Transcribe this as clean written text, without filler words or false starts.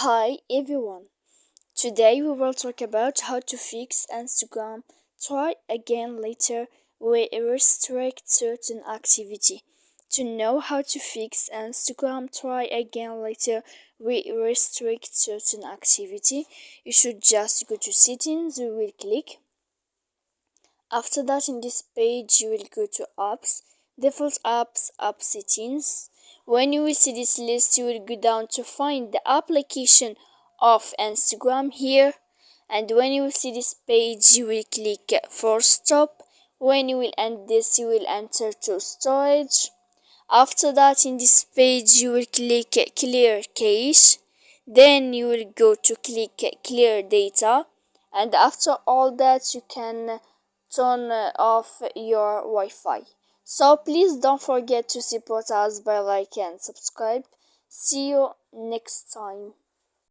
Hi everyone. Today we will talk about how to fix Instagram try again later will restrict certain activity. To know how to fix Instagram try again later will restrict certain activity, you should just go to settings, you will click. After that, in this page you will go to apps, default apps, app settings. When you will see this list, you will go down to find the application of Instagram here, and when you will see this page you will click force stop. When you will end this, you will enter to storage. After that, in this page you will click clear cache, then you will go to click clear data, and after all that you can turn off your Wi-Fi. So please don't forget to support us by like and subscribe. See you next time.